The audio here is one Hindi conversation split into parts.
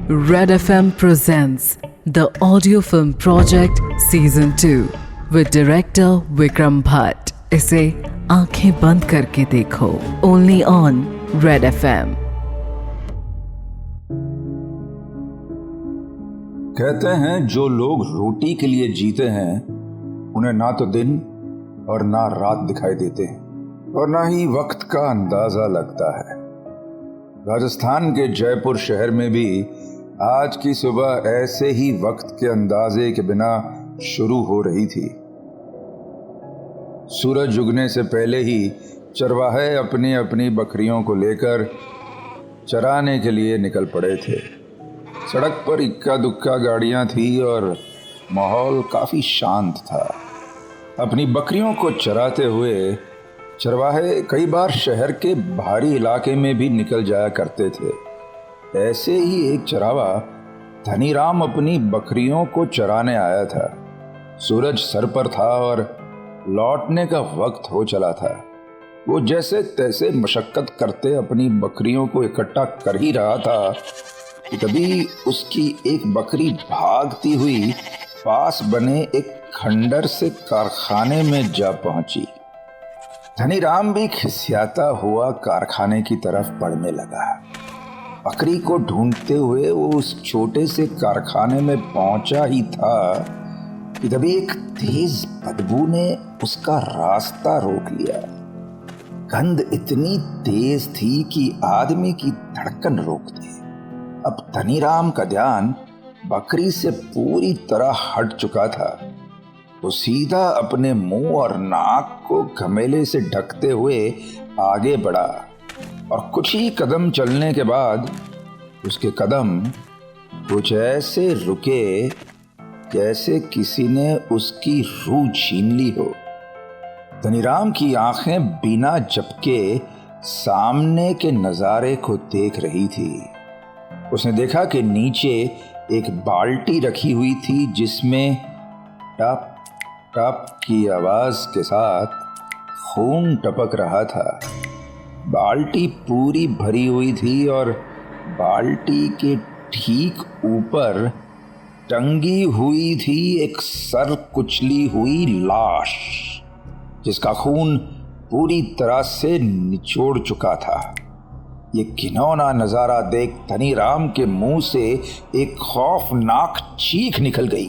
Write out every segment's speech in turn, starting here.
Red FM presents the audio film project season 2 with director Vikram Bhatt. इसे आंखें बंद करके देखो only on Red FM. कहते हैं जो लोग रोटी के लिए जीते हैं उन्हें ना तो दिन और ना रात दिखाई देते हैं और ना ही वक्त का अंदाजा लगता है। राजस्थान के जयपुर शहर में भी आज की सुबह ऐसे ही वक्त के अंदाजे के बिना शुरू हो रही थी। सूरज उगने से पहले ही चरवाहे अपनी अपनी बकरियों को लेकर चराने के लिए निकल पड़े थे। सड़क पर इक्का दुक्का गाड़ियां थी और माहौल काफी शांत था। अपनी बकरियों को चराते हुए चरवाहे कई बार शहर के बाहरी इलाके में भी निकल जाया करते थे। ऐसे ही एक चरावा धनीराम अपनी बकरियों को चराने आया था। सूरज सर पर था और लौटने का वक्त हो चला था। वो जैसे तैसे मशक्कत करते अपनी बकरियों को इकट्ठा कर ही रहा था कि तभी उसकी एक बकरी भागती हुई पास बने एक खंडर से कारखाने में जा पहुंची। धनीराम भी खिसियाता हुआ कारखाने की तरफ बढ़ने लगा। बकरी को ढूंढते हुए वो उस छोटे से कारखाने में पहुंचा ही था कि तभी एक तेज बदबू ने उसका रास्ता रोक लिया। गंध इतनी तेज थी कि आदमी की धड़कन रोक दी। अब धनीराम का ध्यान बकरी से पूरी तरह हट चुका था। वो सीधा अपने मुंह और नाक को घमेले से ढकते हुए आगे बढ़ा और कुछ ही कदम चलने के बाद उसके कदम कुछ ऐसे रुके जैसे किसी ने उसकी रूह छीन ली हो। धनीराम की आंखें बिना झपके सामने के नजारे को देख रही थी। उसने देखा कि नीचे एक बाल्टी रखी हुई थी जिसमें टप टप की आवाज के साथ खून टपक रहा था। बाल्टी पूरी भरी हुई थी और बाल्टी के ठीक ऊपर टंगी हुई थी एक सर कुचली हुई लाश जिसका खून पूरी तरह से निचोड़ चुका था। ये घिनौना नजारा देख धनीराम के मुंह से एक खौफनाक चीख निकल गई।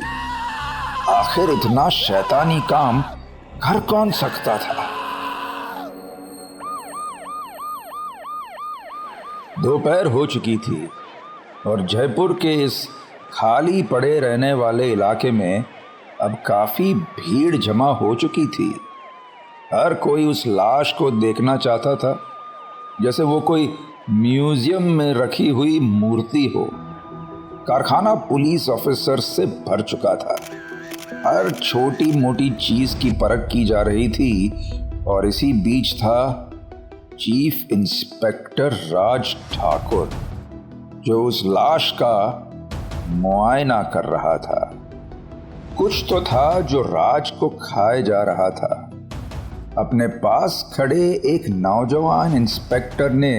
आखिर इतना शैतानी काम कर कौन सकता था। दोपहर हो चुकी थी और जयपुर के इस खाली पड़े रहने वाले इलाके में अब काफी भीड़ जमा हो चुकी थी। हर कोई उस लाश को देखना चाहता था जैसे वो कोई म्यूजियम में रखी हुई मूर्ति हो। कारखाना पुलिस ऑफिसर से भर चुका था। हर छोटी मोटी चीज की परख की जा रही थी और इसी बीच था चीफ इंस्पेक्टर राज ठाकुर जो उस लाश का मुआयना कर रहा था। कुछ तो था जो राज को खाए जा रहा था। अपने पास खड़े एक नौजवान इंस्पेक्टर ने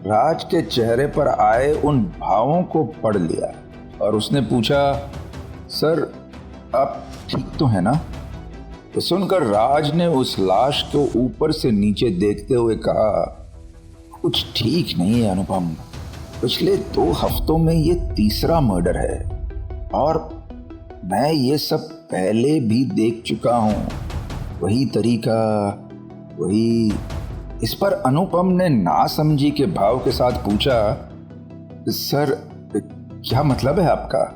राज के चेहरे पर आए उन भावों को पढ़ लिया और उसने पूछा, सर आप ठीक तो है ना? तो सुनकर राज ने उस लाश को ऊपर से नीचे देखते हुए कहा, कुछ ठीक नहीं है अनुपम। पिछले 2 हफ्तों में ये तीसरा मर्डर है और मैं ये सब पहले भी देख चुका हूँ। वही तरीका, वही। इस पर अनुपम ने नासमझी के भाव के साथ पूछा, सर क्या मतलब है आपका?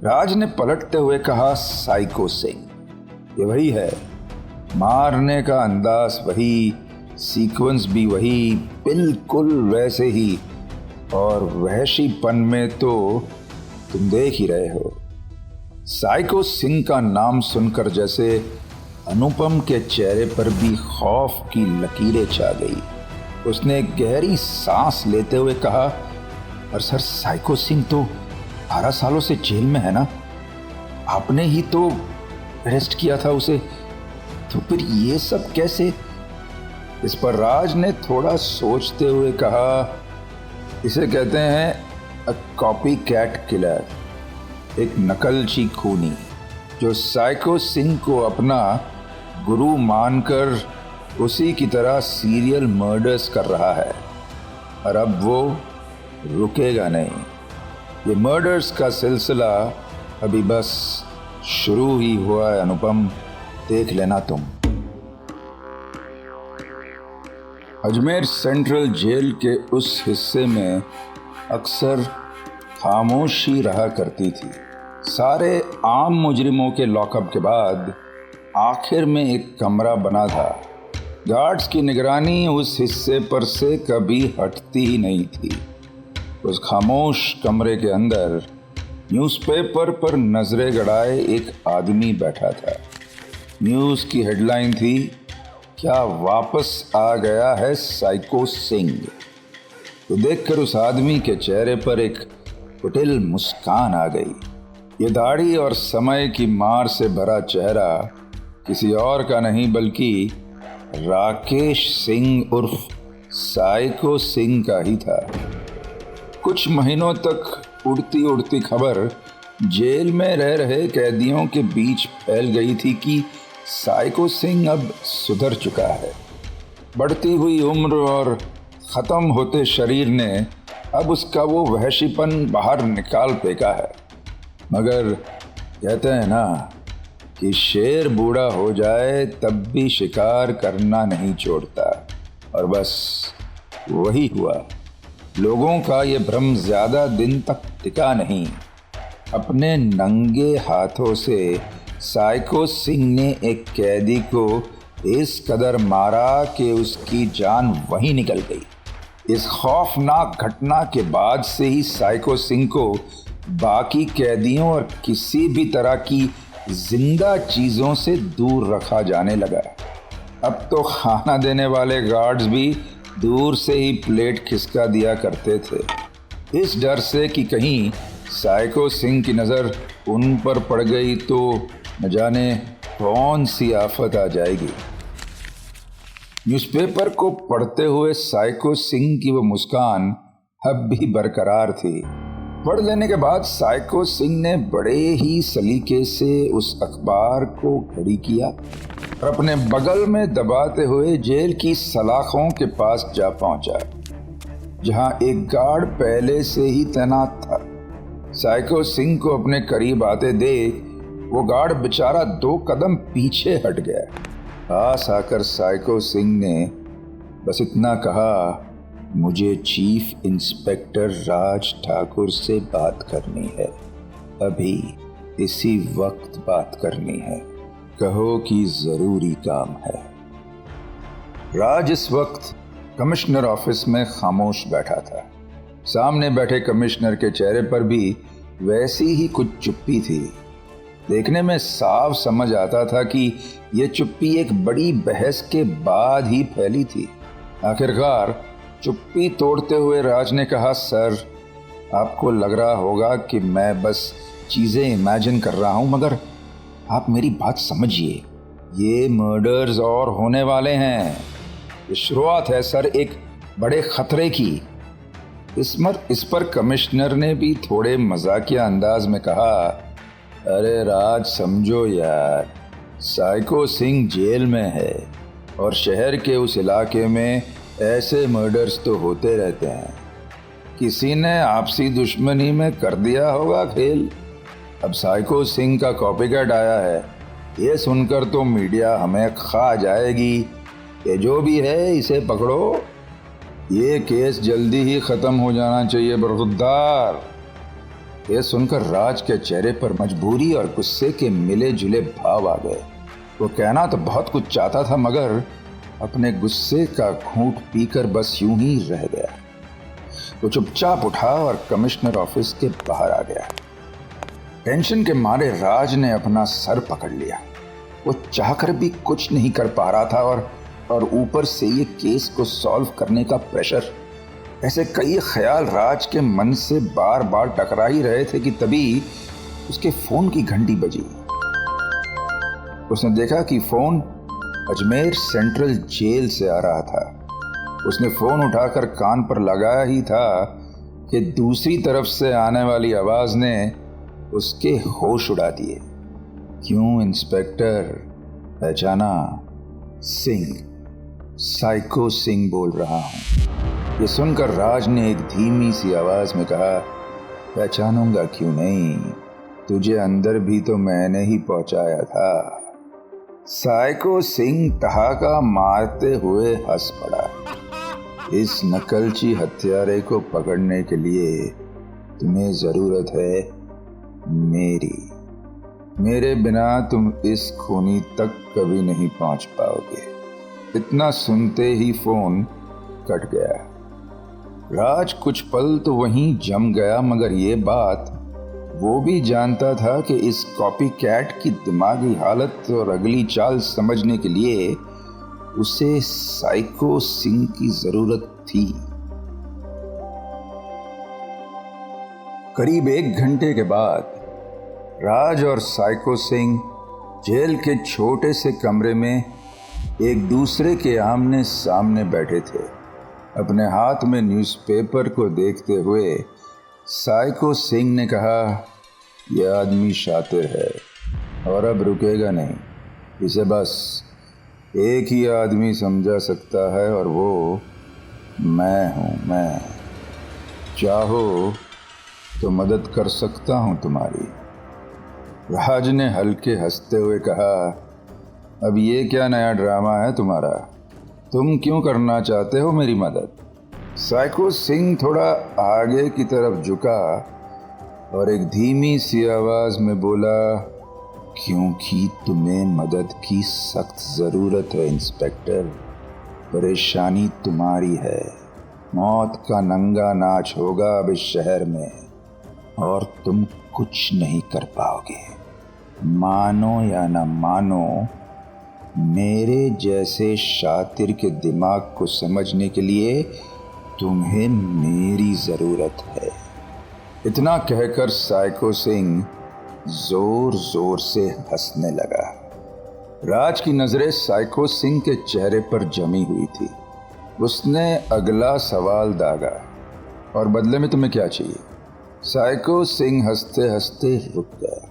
राज ने पलटते हुए कहा, साइको सिंह। ये वही है। मारने का अंदाज वही, सीक्वेंस भी वही, बिल्कुल वैसे ही। और वहशीपन में तो तुम देख ही रहे हो। साइको सिंह का नाम सुनकर जैसे अनुपम के चेहरे पर भी खौफ की लकीरें छा गई। उसने गहरी सांस लेते हुए कहा, पर सर साइको सिंह तो 12 सालों से जेल में है ना? आपने ही तो अरेस्ट किया था उसे, तो फिर ये सब कैसे? इस पर राज ने थोड़ा सोचते हुए कहा, इसे कहते हैं अ कॉपी कैट किलर, एक नकलची खूनी जो साइको सिंह को अपना गुरु मानकर उसी की तरह सीरियल मर्डर्स कर रहा है। और अब वो रुकेगा नहीं। ये मर्डर्स का सिलसिला अभी बस शुरू ही हुआ है अनुपम, देख लेना तुम। अजमेर सेंट्रल जेल के उस हिस्से में अक्सर खामोशी रहा करती थी। सारे आम मुजरिमों के लॉकअप के बाद आखिर में एक कमरा बना था। गार्ड्स की निगरानी उस हिस्से पर से कभी हटती ही नहीं थी। उस खामोश कमरे के अंदर न्यूज़पेपर पर नजरें गड़ाए एक आदमी बैठा था। न्यूज़ की हेडलाइन थी, क्या वापस आ गया है साइको सिंह। तो देखकर उस आदमी के चेहरे पर एक कुटिल मुस्कान आ गई। ये दाढ़ी और समय की मार से भरा चेहरा किसी और का नहीं बल्कि राकेश सिंह उर्फ साइको सिंह का ही था। कुछ महीनों तक उड़ती उड़ती खबर जेल में रह रहे कैदियों के बीच फैल गई थी कि साइको सिंह अब सुधर चुका है। बढ़ती हुई उम्र और ख़त्म होते शरीर ने अब उसका वो वहशीपन बाहर निकाल फेंका है। मगर कहते हैं ना कि शेर बूढ़ा हो जाए तब भी शिकार करना नहीं छोड़ता, और बस वही हुआ। लोगों का ये भ्रम ज़्यादा दिन तक टिका नहीं। अपने नंगे हाथों से साइको सिंह ने एक कैदी को इस कदर मारा कि उसकी जान वहीं निकल गई। इस खौफनाक घटना के बाद से ही साइको सिंह को बाकी कैदियों और किसी भी तरह की जिंदा चीज़ों से दूर रखा जाने लगा। अब तो खाना देने वाले गार्ड्स भी दूर से ही प्लेट खिसका दिया करते थे, इस डर से कि कहीं साइको सिंह की नज़र उन पर पड़ गई तो न जाने कौन सी आफत आ जाएगी। न्यूज़पेपर को पढ़ते हुए साइको सिंह की वो मुस्कान अब भी बरकरार थी। पढ़ लेने के बाद साइको सिंह ने बड़े ही सलीके से उस अखबार को घड़ी किया और अपने बगल में दबाते हुए जेल की सलाखों के पास जा पहुंचा, जहां एक गार्ड पहले से ही तैनात था। साइको सिंह को अपने करीब आते देख वो गार्ड बेचारा 2 कदम पीछे हट गया। पास आकर साइको सिंह ने बस इतना कहा, मुझे चीफ इंस्पेक्टर राज ठाकुर से बात करनी है, अभी इसी वक्त बात करनी है, कहो कि जरूरी काम है। राज इस वक्त कमिश्नर ऑफिस में खामोश बैठा था। सामने बैठे कमिश्नर के चेहरे पर भी वैसी ही कुछ चुप्पी थी। देखने में साफ समझ आता था कि यह चुप्पी एक बड़ी बहस के बाद ही फैली थी। आखिरकार चुप्पी तोड़ते हुए राज ने कहा, सर, आपको लग रहा होगा कि मैं बस चीज़ें इमेजिन कर रहा हूं, मगर आप मेरी बात समझिए, ये मर्डर्स और होने वाले हैं। ये शुरुआत है सर एक बड़े खतरे की। इस पर कमिश्नर ने भी थोड़े मजाकिया अंदाज में कहा, अरे राज समझो यार, साइको सिंह जेल में है और शहर के उस इलाके में ऐसे मर्डर्स तो होते रहते हैं। किसी ने आपसी दुश्मनी में कर दिया होगा खेल। अब साइको सिंह का कॉपीकैट आया है, ये सुनकर तो मीडिया हमें खा जाएगी। ये जो भी है इसे पकड़ो, ये केस जल्दी ही ख़त्म हो जाना चाहिए बरखुरदार। ये सुनकर राज के चेहरे पर मजबूरी और गुस्से के मिले जुले भाव आ गए। वो कहना तो बहुत कुछ चाहता था, मगर अपने गुस्से का घूंट पीकर बस यूं ही रह गया। वो चुपचाप उठा और कमिश्नर ऑफिस के बाहर आ गया। टेंशन के मारे राज ने अपना सर पकड़ लिया। वो चाहकर भी कुछ नहीं कर पा रहा था और ऊपर से ये केस को सॉल्व करने का प्रेशर। ऐसे कई ख्याल राज के मन से बार बार टकरा ही रहे थे कि तभी उसके फोन की घंटी बजी। उसने देखा कि फोन अजमेर सेंट्रल जेल से आ रहा था। उसने फोन उठाकर कान पर लगाया ही था कि दूसरी तरफ से आने वाली आवाज ने उसके होश उड़ा दिए। क्यों इंस्पेक्टर, पहचाना? सिंह, साइको सिंह बोल रहा हूं। ये सुनकर राज ने एक धीमी सी आवाज में कहा, पहचानूंगा क्यों नहीं, तुझे अंदर भी तो मैंने ही पहुंचाया था। साइको सिंह ठहाका मारते हुए हंस पड़ा। इस नकलची हत्यारे को पकड़ने के लिए तुम्हें जरूरत है मेरी। मेरे बिना तुम इस खूनी तक कभी नहीं पहुंच पाओगे। इतना सुनते ही फोन कट गया। राज कुछ पल तो वहीं जम गया, मगर ये बात वो भी जानता था कि इस कॉपीकैट की दिमागी हालत और अगली चाल समझने के लिए उसे साइको सिंह की जरूरत थी। करीब 1 घंटे के बाद राज और साइको सिंह जेल के छोटे से कमरे में एक दूसरे के आमने सामने बैठे थे। अपने हाथ में न्यूज़पेपर को देखते हुए साइको सिंह ने कहा, यह आदमी शातिर है और अब रुकेगा नहीं। इसे बस एक ही आदमी समझा सकता है और वो मैं हूँ। मैं चाहो तो मदद कर सकता हूँ तुम्हारी। राज ने हल्के हंसते हुए कहा, अब ये क्या नया ड्रामा है तुम्हारा? तुम क्यों करना चाहते हो मेरी मदद? साइको सिंह थोड़ा आगे की तरफ झुका और एक धीमी सी आवाज में बोला, क्योंकि तुम्हें मदद की सख्त जरूरत है इंस्पेक्टर। परेशानी तुम्हारी है। मौत का नंगा नाच होगा अब इस शहर में और तुम कुछ नहीं कर पाओगे। मानो या न मानो, मेरे जैसे शातिर के दिमाग को समझने के लिए तुम्हें मेरी जरूरत है। इतना कहकर साइको सिंह जोर जोर से हंसने लगा। राज की नजरें साइको सिंह के चेहरे पर जमी हुई थी। उसने अगला सवाल दागा, और बदले में तुम्हें क्या चाहिए? साइको सिंह हंसते हंसते रुक गया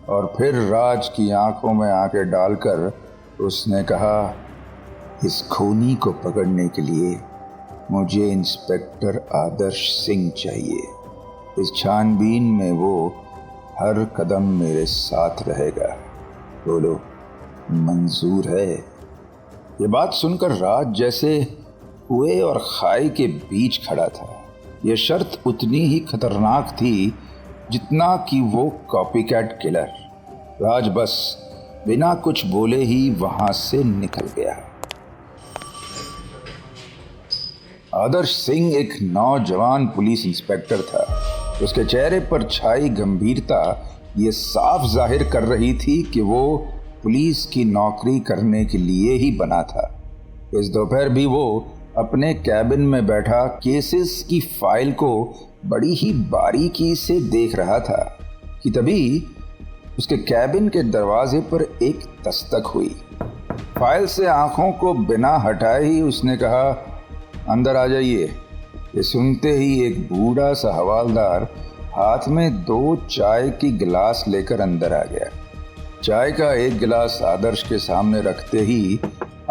और फिर राज की आंखों में आंखें डालकर उसने कहा, इस खूनी को पकड़ने के लिए मुझे इंस्पेक्टर आदर्श सिंह चाहिए। इस छानबीन में वो हर कदम मेरे साथ रहेगा। बोलो, मंजूर है? ये बात सुनकर राज जैसे कुएं और खाई के बीच खड़ा था। यह शर्त उतनी ही खतरनाक थी जितना कि वो कॉपीकैट किलर। राज बस बिना कुछ बोले ही वहां से निकल गया। आदर्श सिंह एक नौजवान पुलिस इंस्पेक्टर था। उसके चेहरे पर छाई गंभीरता ये साफ जाहिर कर रही थी कि वो पुलिस की नौकरी करने के लिए ही बना था। इस दोपहर भी वो अपने कैबिन में बैठा केसेस की फाइल को बड़ी ही बारीकी से देख रहा था कि तभी उसके कैबिन के दरवाजे पर एक दस्तक हुई। फाइल से आंखों को बिना हटाए ही उसने कहा, अंदर आ जाइए। ये सुनते ही एक बूढ़ा सा हवालदार हाथ में 2 चाय की गिलास लेकर अंदर आ गया। चाय का एक गिलास आदर्श के सामने रखते ही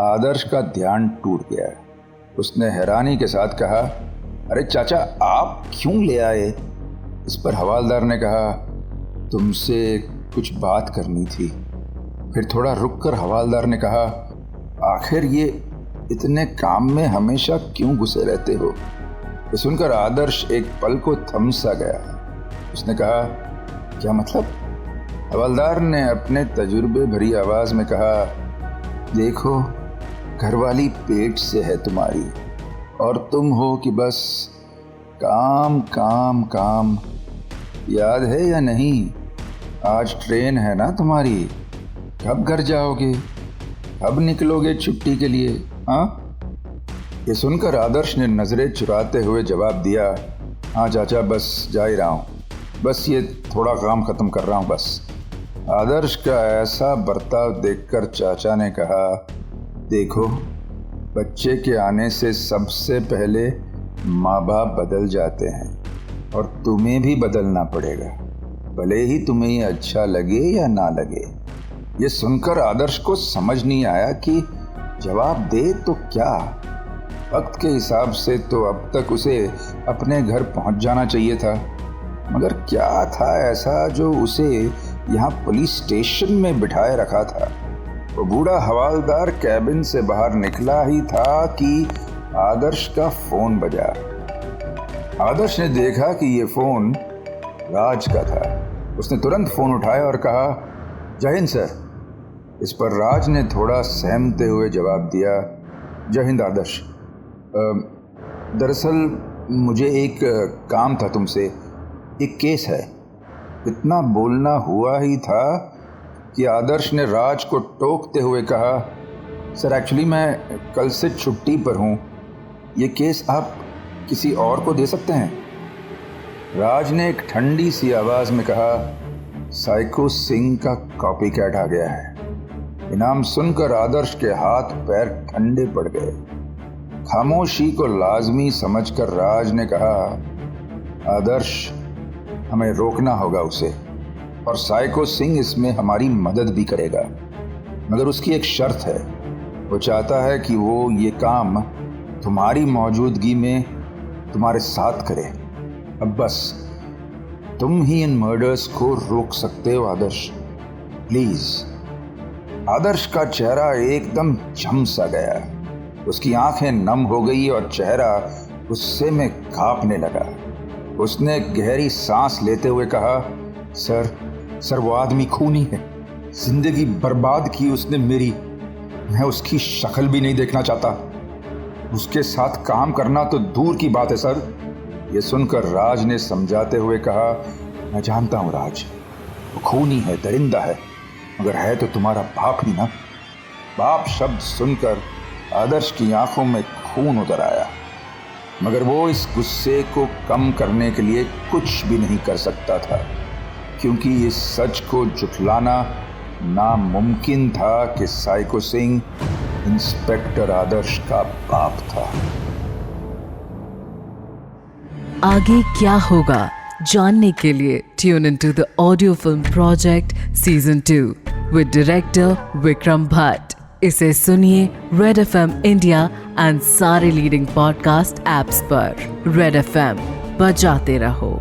आदर्श का ध्यान टूट गया। उसने हैरानी के साथ कहा, अरे चाचा, आप क्यों ले आए? इस पर हवालदार ने कहा, तुमसे कुछ बात करनी थी। फिर थोड़ा रुककर हवालदार ने कहा, आखिर ये इतने काम में हमेशा क्यों घुसे रहते हो? ये सुनकर आदर्श एक पल को थम सा गया। उसने कहा, क्या मतलब? हवलदार ने अपने तजुर्बे भरी आवाज में कहा, देखो, घरवाली पेट से है तुम्हारी और तुम हो कि बस काम काम काम। याद है या नहीं, आज ट्रेन है ना तुम्हारी? कब घर जाओगे? कब निकलोगे छुट्टी के लिए? हाँ? ये सुनकर आदर्श ने नजरें चुराते हुए जवाब दिया, हाँ चाचा, बस जा ही रहा हूँ। बस ये थोड़ा काम खत्म कर रहा हूँ बस। आदर्श का ऐसा बर्ताव देखकर चाचा ने कहा, देखो, बच्चे के आने से सबसे पहले माँ बाप बदल जाते हैं और तुम्हें भी बदलना पड़ेगा, भले ही तुम्हें ये अच्छा लगे या ना लगे। ये सुनकर आदर्श को समझ नहीं आया कि जवाब दे तो क्या। वक्त के हिसाब से तो अब तक उसे अपने घर पहुंच जाना चाहिए था, मगर क्या था ऐसा जो उसे यहाँ पुलिस स्टेशन में बिठाए रखा था। वो बूढ़ा हवालदार कैबिन से बाहर निकला ही था कि आदर्श का फोन बजा। आदर्श ने देखा कि ये फोन राज का था। उसने तुरंत फोन उठाया और कहा, जय हिंद सर। इस पर राज ने थोड़ा सहमते हुए जवाब दिया, जय हिंद आदर्श। दरअसल मुझे एक काम था तुमसे, एक केस है। इतना बोलना हुआ ही था कि आदर्श ने राज को टोकते हुए कहा, सर एक्चुअली मैं कल से छुट्टी पर हूँ, ये केस आप किसी और को दे सकते हैं। राज ने एक ठंडी सी आवाज़ में कहा, साइको सिंह का कॉपी कैट आ गया है। इनाम सुनकर आदर्श के हाथ पैर ठंडे पड़ गए। खामोशी को लाजमी समझकर राज ने कहा, आदर्श हमें रोकना होगा उसे, और साइको सिंह इसमें हमारी मदद भी करेगा, मगर उसकी एक शर्त है। वो चाहता है कि वो ये काम तुम्हारी मौजूदगी में तुम्हारे साथ करे। अब बस तुम ही इन मर्डर्स को रोक सकते हो आदर्श, प्लीज। आदर्श का चेहरा एकदम झम सा गया। उसकी आंखें नम हो गई और चेहरा गुस्से में कांपने लगा। उसने गहरी सांस लेते हुए कहा, सर वो आदमी खूनी है, जिंदगी बर्बाद की उसने मेरी। मैं उसकी शक्ल भी नहीं देखना चाहता, उसके साथ काम करना तो दूर की बात है सर। ये सुनकर राज ने समझाते हुए कहा, मैं जानता हूँ राज, वो खूनी है, दरिंदा है, मगर है तो तुम्हारा बाप ही ना। बाप शब्द सुनकर आदर्श की आंखों में खून उतर आया, मगर वो इस गुस्से को कम करने के लिए कुछ भी नहीं कर सकता था, क्योंकि इस सच को झुठलाना नामुमकिन था कि साइको सिंह इंस्पेक्टर आदर्श का बाप था। आगे क्या होगा जानने के लिए tune into the audio film project season 2 with director Vikram Bhatt. इसे सुनिए रेड एफएम इंडिया एंड सारे लीडिंग पॉडकास्ट एप्स पर। रेड एफएम बजाते रहो।